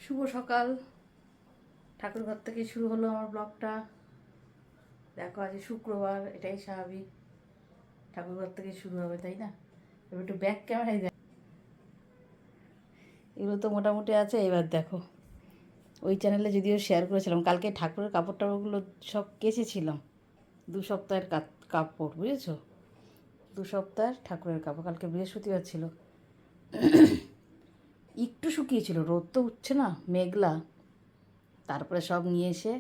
শুভ সকাল। ঠাকুরঘর থেকে শুরু হলো আমার ব্লগটা। দেখো আজ শুক্রবার, এটাই স্বাভাবিক, ঠাকুরঘর থেকে শুরু হবে, তাই না? এবার একটু ব্যাক ক্যামেরায় দেখ, এগুলো তো মোটামুটি আছে। এবার দেখো, ওই চ্যানেলে যদিও শেয়ার করেছিলাম, কালকে ঠাকুরের কাপড় টাপড়গুলো সব কেচেছিলাম। 2 সপ্তাহের কাপড়, বুঝেছো? 2 সপ্তাহের ঠাকুরের কাপড়। কালকে বৃহস্পতিবার ছিল, একটু শুকিয়েছিল, রোদ তো উঠছে না, মেঘলা। তারপরে সব নিয়ে এসে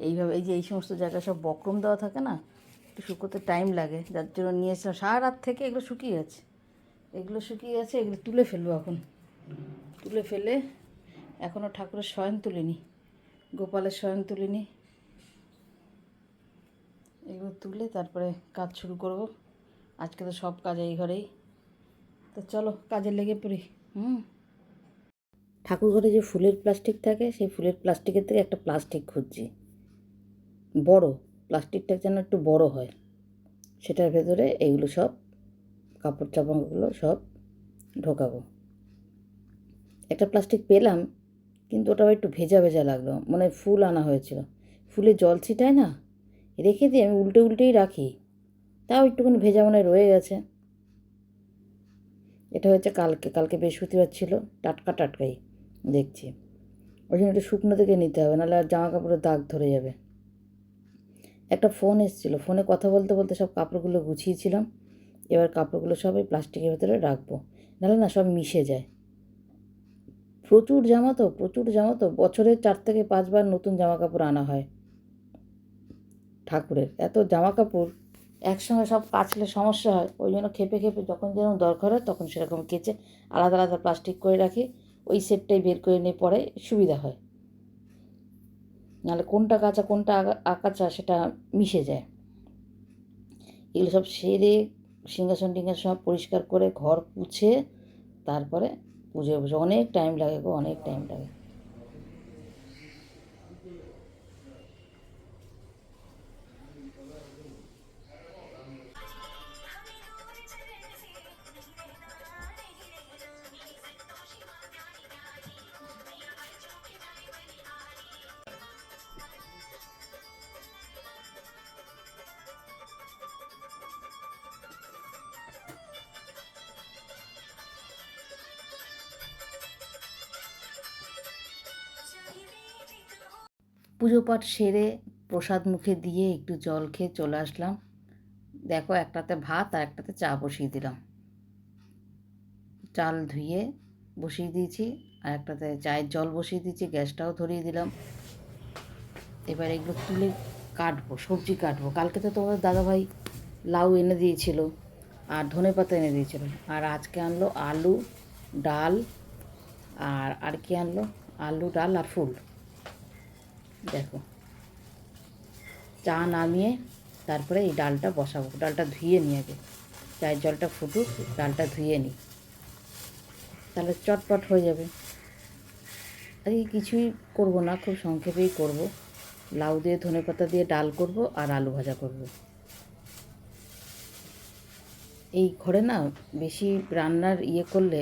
এইভাবে, এই যে এই সমস্ত জায়গায় সব বক্রম দেওয়া থাকে না, একটু শুকোতে টাইম লাগে, যার জন্য নিয়ে এসে সারা রাত থেকে এগুলো শুকিয়ে গেছে। এগুলো তুলে ফেলবো এখন। তুলে ফেলে, এখনও ঠাকুরের শয়ন তুলিনি, গোপালের শয়ন তুলিনি। এগুলো তুলে তারপরে কাজ শুরু করব। আজকে তো সব কাজ এই ঘরেই, তো চলো কাজে লেগে পড়ি। ঠাকুর ঘরে যে ফুলের প্লাস্টিক থাকে, সেই ফুলের প্লাস্টিকের থেকে একটা প্লাস্টিক খুঁজছি, বড় প্লাস্টিকটা যেন একটু বড় হয়, সেটার ভেতরে এইগুলো সব কাপড় চাপড়গুলো সব ঢোকাবো। একটা প্লাস্টিক পেলাম, কিন্তু ওটাও একটু ভেজা ভেজা লাগলো, মানে ফুল আনা হয়েছিল, ফুলে জল ছিটায় না, রেখে দিয়ে আমি উল্টেই রাখি, তাও একটুখানি ভেজা মনে রয়ে গেছে। এটা হচ্ছে কালকে বৃহস্পতিবার ছিল, টাটকাই দেখছি। ওই জন্য একটু শুকনো থেকে নিতে হবে, নাহলে আর জামা কাপড়ের দাগ ধরে যাবে। একটা ফোন এসেছিলো, ফোনে কথা বলতে বলতে সব কাপড়গুলো গুছিয়েছিলাম। এবার কাপড়গুলো সব এই প্লাস্টিকের ভেতরে রাখবো, নাহলে না সব মিশে যায়। প্রচুর জামা তো বছরে 4 থেকে 5 বার নতুন জামা কাপড় আনা হয় ঠাকুরের। এত জামা কাপড় একসঙ্গে সব কাচলে সমস্যা হয়, ওই জন্য খেপে যখন যেরকম দরকার হয় তখন সেরকম কেচে আলাদা আলাদা প্লাস্টিক করে রাখি। ওই সেটটাই বের করে নিয়ে পরে সুবিধা হয়, নাহলে কোনটা কাঁচা কোনটা আকাচা সেটা মিশে যায়। এগুলো সব সেরে সিংহাসন টিংহাসন সব পরিষ্কার করে ঘর পুছে তারপরে পুজো বসে। অনেক টাইম লাগে গো, অনেক টাইম লাগে। পুজো পাঠ সেরে প্রসাদ মুখে দিয়ে একটু জল খেয়ে চলে আসলাম। দেখো, একটাতে ভাত আর একটাতে চা বসিয়ে দিলাম। চাল ধুয়ে বসিয়ে দিয়েছি, আর একটাতে চায়ের জল বসিয়ে দিয়েছি, গ্যাসটাও ধরিয়ে দিলাম। এবার এগুলো তুলে কাটবো, সবজি কাটবো। কালকে তো তোমাদের দাদাভাই লাউ এনে দিয়েছিল আর ধনেপাতা এনে দিয়েছিল, আর আজকে আনলো আলু, ডাল, আর কি আনলো, আলু, ডাল আর ফুল। দেখো, চা নামিয়ে তারপরে এই ডালটা বসাবো। ডালটা ধুয়ে নিই আগে, চায়ের জলটা ফুটুক, ডালটা ধুয়ে নিই, তাহলে চটপট হয়ে যাবে। আজকে কিছুই করব না, খুব সংক্ষেপেই করব। লাউ দিয়ে ধনেপাতা দিয়ে ডাল করব আর আলু ভাজা করব। এই ঘরে না বেশি রান্নার করলে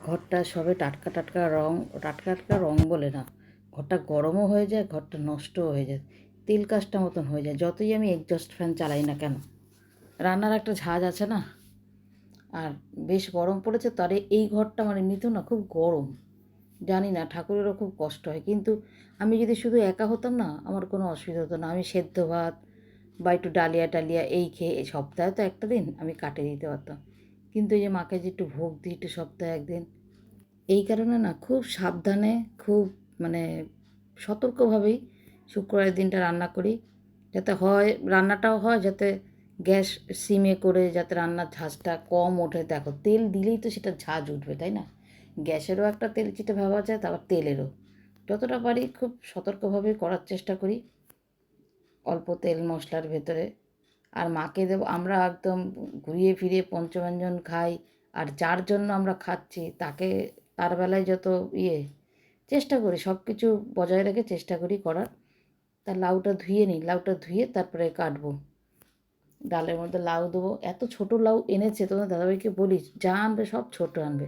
ঘরটা সবে টাটকা রং বলে না, ঘরটা গরমও হয়ে যায়, ঘরটা নষ্টও হয়ে যায়, তেল কাজটা মতন হয়ে যায়, যতই আমি এগজস্ট ফ্যান চালাই না কেন। রান্নার একটা ঝাঁজ আছে না, আর বেশ গরম পড়েছে, তারে এই ঘরটা মানে এমনিতেও না খুব গরম। জানি না, ঠাকুরেরও খুব কষ্ট হয়, কিন্তু আমি যদি শুধু একা হতাম না, আমার কোনো অসুবিধা হতো না। আমি সেদ্ধ ভাত বা একটু ডালিয়া টালিয়া এই খেয়ে সপ্তাহে তো একটা দিন আমি কাটিয়ে দিতে পারতাম, কিন্তু এই যে মাকে যে একটু ভোগ দিই একটু সপ্তাহে একদিন, এই কারণে না খুব সাবধানে, খুব মানে সতর্কভাবেই শুক্রবারের দিনটা রান্না করি, যাতে হয় রান্নাটাও হয়, যাতে গ্যাস সিমে করে যাতে রান্নার ঝাঁজটা কম ওঠে। দেখো, তেল দিলেই তো সেটা ঝাঁজ উঠবে, তাই না? গ্যাসেরও একটা তেল চিটে ভাবা যায়, তারপর তেলেরও। যতটা পারি খুব সতর্কভাবে করার চেষ্টা করি, অল্প তেল মশলার ভেতরে। আর মাকে দেবো, আমরা একদম ঘুরিয়ে ফিরিয়ে পঞ্চব্যঞ্জন খাই, আর যার জন্য আমরা খাচ্ছি তার বেলায় যত চেষ্টা করি সব কিছু বজায় রেখে চেষ্টা করি করার। তা লাউটা ধুয়ে নিই, লাউটা ধুয়ে তারপরে কাটবো। ডালের মধ্যে লাউ দেবো। এত ছোট লাউ এনেছে, তোমার দাদাভাইকে বলি যা আনবে সব ছোট আনবে,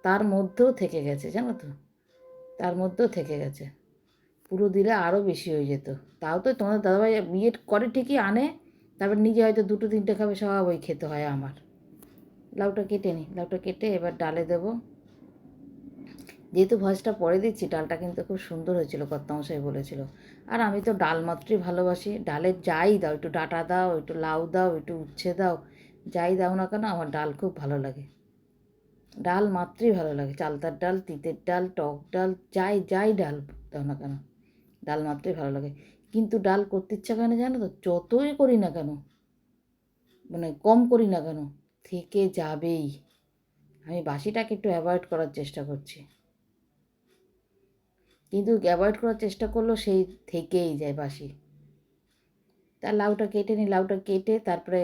তার মধ্যেও থেকে গেছে জানো তো। তার মধ্যেও থেকে গেছে। পুরো দিলে আরও বেশি হয়ে যেত। তাও তো তোমাদের দাদাভাই বিয়ে করে ঠিকই আনে, তারপর নিজে হয়তো দুটো তিনটে খাবে, সব ওই খেতে হয় আমার। লাউটা কেটে নিই, লাউটা কেটে এবার ডালে দেবো। যেহেতু ভয়েসটা পরে দিচ্ছি, ডালটা কিন্তু খুব সুন্দর হয়েছিল, কর্তামশাই বলেছিল। আর আমি তো ডাল মাত্রই ভালোবাসি, ডালে যাই দাও, একটু ডাঁটা দাও, একটু লাউ দাও, একটু উচ্ছে দাও, যাই দাও না কেন আমার ডাল খুব ভালো লাগে। ডাল মাত্রই ভালো লাগে, চালতার ডাল, তিতের ডাল, টক ডাল, যাই যাই ডাল দাও না কেন, ডাল মাত্রই ভালো লাগে। কিন্তু ডাল করতে ইচ্ছা করে না, জানো তো, যতই করি না কেন, মানে কম করি না কেন, থেকে যাবেই। আমি বাসিটাকে একটু অ্যাভয়েড করার চেষ্টা করছি, কিন্তু অ্যাভয়েড করার চেষ্টা করলেও সেই থেকেই যায় বাসি। তার লাউটা কেটে নিই, লাউটা কেটে তারপরে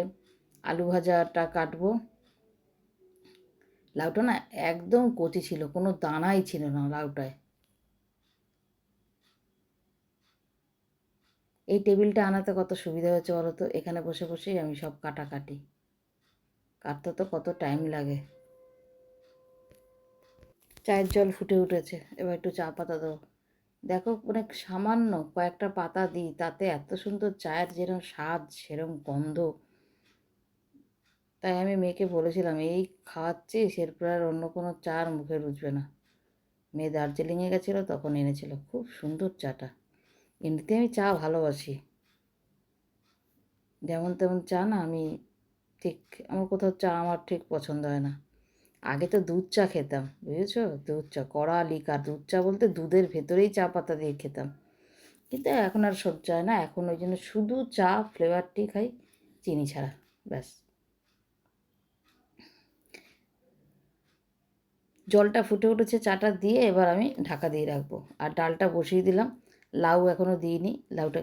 আলু ভাজাটা কাটবো। লাউটা না একদম কচি ছিল, কোনো দানাই ছিল না লাউটায়। এই টেবিলটা আনাতে কত সুবিধা হয়েছে বলো তো, এখানে বসে বসেই আমি সব কাটি। কাটতে তো কত টাইম লাগে। চায়ের জল ফুটে উঠেছে, এবার একটু চা পাতা দেবো। দেখো অনেক সামান্য কয়েকটা পাতা দিই, তাতে এত সুন্দর চায়ের যেরকম স্বাদ, সেরকম গন্ধ। তাই আমি মেয়েকে বলেছিলাম, এই খাওয়াচ্ছিস এরপর আর অন্য কোনো চা আর মুখে রুচবে না। মেয়ে দার্জিলিংয়ে গেছিলো, তখন এনেছিল, খুব সুন্দর চাটা। এমনিতে আমি চা ভালোবাসি, যেমন তেমন চা না আমি ঠিক, আমার কোথাও চা আমার ঠিক পছন্দ হয় না। আগে তো দুধ চা খেতাম, বুঝেছো, দুধ চা, কড়া লিকার দুধ চা, বলতে দুধের ভেতরেই চা পাতা দিয়ে খেতাম। কিন্তু এখন আর সহ্য হয় না, এখন ওই জন্য শুধু চা ফ্লেভারটি খাই, চিনি ছাড়া, ব্যাস। জলটা ফুটে উঠেছে, চাটা দিয়ে এবার আমি ঢাকা দিয়ে রাখবো। আর ডালটা বসিয়ে দিলাম। লাউ এখনও দিইনি, লাউটা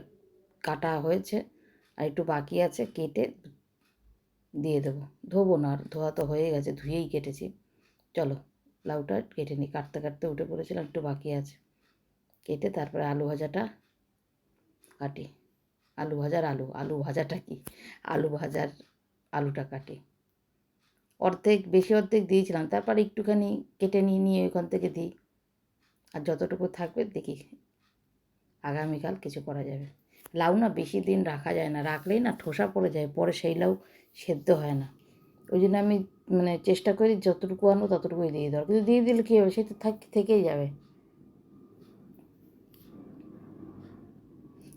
কাটা হয়েছে আর একটু বাকি আছে, কেটে দিয়ে দেবো। ধোবো না, আর ধোয়া তো হয়ে গেছে, ধুয়েই কেটেছি। চলো লাউটা কেটে নিই, কাটতে কাটতে উঠে পড়েছিলাম, একটু বাকি আছে। কেটে তারপরে আলু ভাজাটা কাটি। আলু ভাজার আলু, আলু ভাজাটা কি, আলু ভাজার আলুটা কাটি। অর্ধেক, বেশি অর্ধেক দিয়েছিলাম, তারপর একটুখানি কেটে নিয়ে ওখান থেকে দিই। আর যতটুকু থাকবে দেখি আগামীকাল কিছু করা যাবে। লাউ না বেশি দিন রাখা যায় না, রাখলেই না ঠোসা পড়ে যায়, পরে সেই লাউ সেদ্ধ হয় না। ওই জন্য আমি মানে চেষ্টা করি যতটুকু আনবো ততটুকুই দিয়ে দেওয়ার, কিন্তু দিয়ে দিলে কী হবে, সে তো থেকেই যাবে।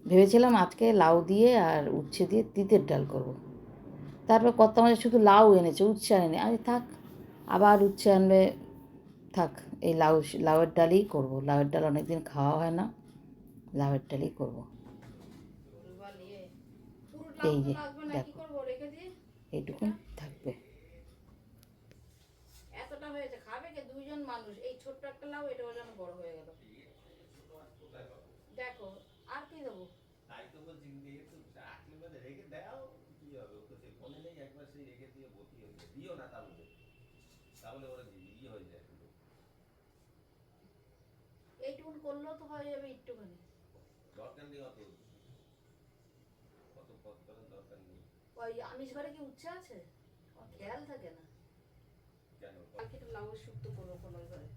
ভেবেছিলাম আজকে লাউ দিয়ে আর উচ্ছে দিয়ে তিতের ডাল করব। তারপর কত মাঝে শুধু লাউ এনেছে, উচ্ছে আনেনি। আমি থাক, আবার উচ্ছে আনবে, থাক, এই লাউয়ের ডালই করব। লাউয়ের ডাল অনেক দিন খাওয়া হয় না, লাউয়ের ডালই করব। এই যে দেখো, এইটুকুন থাকবে। এতটা হয়েছে, খাবে কে, দুইজন মানুষ, এই ছোট্ট একটা লাউ, এটা যেন বড় হয়ে গেল। দেখো আর কি দেবো, তাই তো বলছি, একটু রাখলে মানে রেখে দাও, কি হবে, ওকে সেই মনে নেই, একবার সেই রেখে দিয়ে ভর্তি হয়ে যায়, দিও না তাহলে, তাহলে ওরা ইয়ে হয়ে যায় পুরো। এইটুকুন করলেও তো হয়ে যাবে, একটুখানি দরকার নেই, অত অত পথ করার দরকার নেই। ওই আমিষ ঘরে কি উচ্ছে আছে, খেয়াল থাকে না কেন, কালকে একটু লাউয়ের শুক্তো করবো কোনোই ঘরে,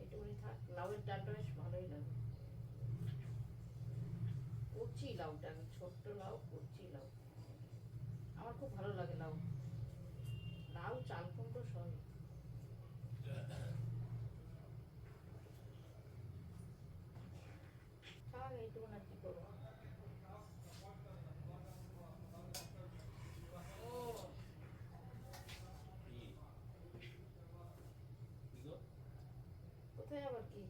এইটুকুনি থাক। লাউয়ের ডালটা বেশ ভালোই লাগে, কচি লাউটা, ছোট্ট লাউ, কচি লাউ, আমার খুব ভালো লাগে লাউ। লাউ, চাল কুমড়ো সবই। থাক, এইটুকু আর কি করবো। ও কোথায় আবার কি,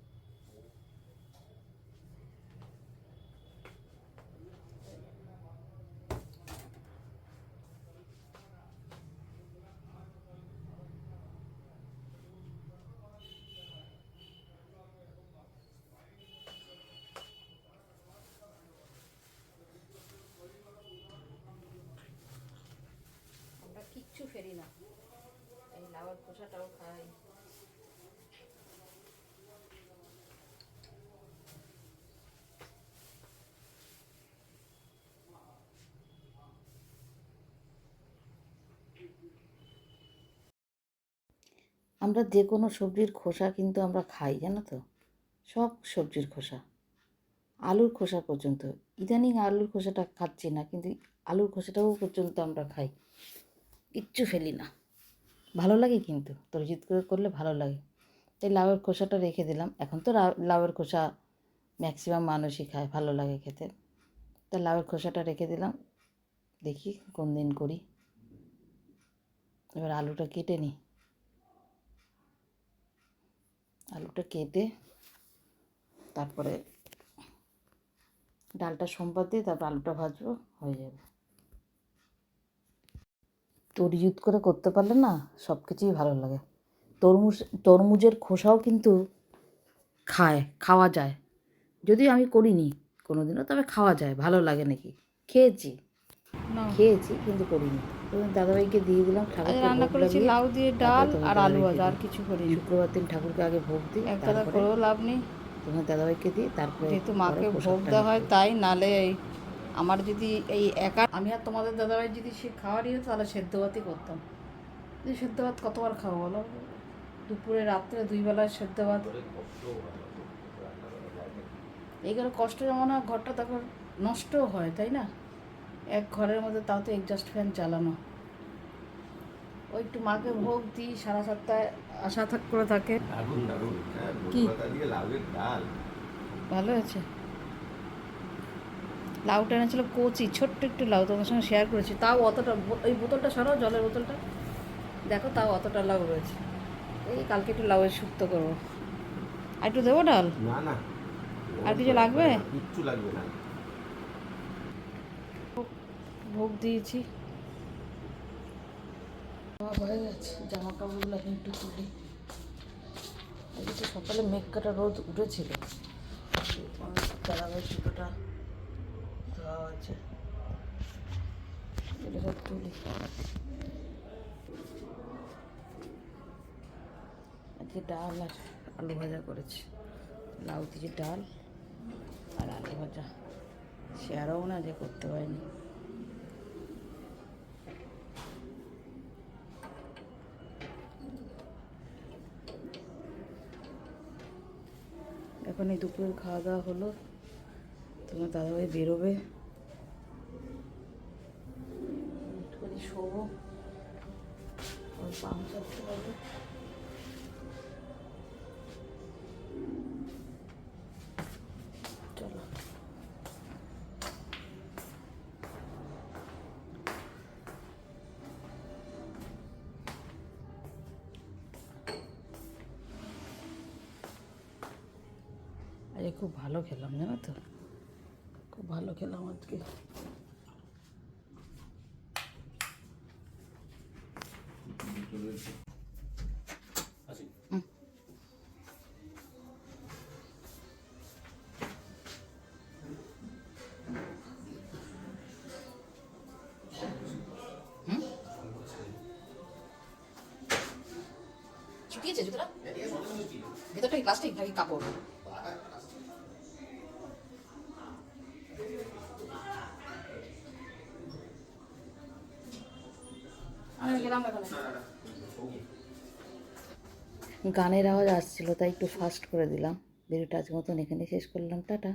আমরা কিচ্ছু ফেরি না, এই লাউয়ের খোসাটাও খাই। আমরা যে কোনো সবজির খোসা কিন্তু আমরা খাই, জানো তো। সব সবজির খোসা, আলুর খোসা পর্যন্ত। ইদানিং আলুর খোসাটা খাচ্ছি না, কিন্তু আলুর খোসাটাও পর্যন্ত আমরা খাই, কিচ্ছু ফেলি না। ভালো লাগে, কিন্তু তরজিৎ করে করলে ভালো লাগে। তাই লাউয়ের খোসাটা রেখে দিলাম। এখন তো লাউয়ের খোসা ম্যাক্সিমাম মানুষই খায়, ভালো লাগে খেতে। তা লাউয়ের খোসাটা রেখে দিলাম, দেখি কোন দিন করি। এবার আলুটা কেটে নিই। আলুটা কেটে তারপরে ডালটা সোমবার দিয়ে তারপর আলুটা ভাজবো, হয়ে যাবে। তরজুত করে করতে পারলে না সব কিছুই ভালো লাগে। তরমুজের খোসাও কিন্তু খাওয়া যায়, যদিও আমি করিনি কোনোদিনও, তবে খাওয়া যায়, ভালো লাগে নাকি। খেয়েছি কিন্তু করিনি। দাদাভাইকে দিয়ে দিলাম, ঠাকুরকে রান্না ভোগ করেছি লাগিয়ে লাউ দিয়ে তারপরে ডাল তোমার আর আলু দাদাভাইকে ভাজা, আর দিই। কিছু করিনি। শুক্রবার দিন ঠাকুরকে আগে ভোগ দিই, এক গাদা তারপরে করেও লাভ নেই, তোমার দাদাভাইকে দিই, তারপরে যেহেতু পরে মাকে ভোগ প্রসাদটা দেওয়া নিই। হয় তাই। নালে আমার যদি এই একা, আমি আর তোমাদের দাদাভাই যদি সে খাওয়ারই হতো তাহলে সেদ্ধ ভাতই করতাম। যে সেদ্ধ ভাত কতবার খাবো বলো, দুপুরে রাত্রে 2 বেলায় সেদ্ধ ভাত। এইগুলো কষ্ট যেমন হয়, ঘরটা তখন নষ্টও হয়, তাই না? এক ঘরের মধ্যে তাও তো এক্সস্ট ফ্যান চালানো। ওই একটু মাকে ভোগ দিই, 7:30 আশা করে থাকে। কি ভালো আছে? লাউটা এনেছিল কচি, ছোট্ট একটু লাউ, তোমার সঙ্গে শেয়ার করেছি। তাও অতটা, ওই বোতলটা সরাও, জলের বোতলটা দেখো, তাও অতটা লাউ রয়েছে। এই কালকে একটু লাউয়ের শুক্তো করবো। আর একটু দেবো ডাল? না না, আর কিছু লাগবে? কিচ্ছু লাগবে না। ভোগ দিয়েছি, হয়ে গেছে। জামা কাপড়গুলো এখন একটু তুলি। আজকে তো সকালে মেঘ কাটা রোদ উঠেছিল, দাঁড়াবে সুতোটা ধোয়া আছে, এগুলো সব তুলি। আজকে ডাল আর আলু ভাজা করেছি, লাউ দিয়ে ডাল আর আলু ভাজা। শেয়ারও না যে করতে পারিনি। এখন এই দুপুরের খাওয়া দাওয়া হলো, তোমার দাদাভাই বেরোবে, একটুখানি শোবো, ওর পাম চাপতে হবে। চলো, আজকে খুব ভালো খেলাম, জানো তো, খুব ভালো খেলাম আজকে। শুকিয়েছে জুতোটা? ভেতরটা কি প্লাস্টিক নাকি কাপড়? আমি গেলাম এখানে। গানের আওয়াজ আসছিল, তাই একটু ফাস্ট করে দিলাম। ভিডিওটা আজকের মতন এখানে শেষ করলাম, টাটা।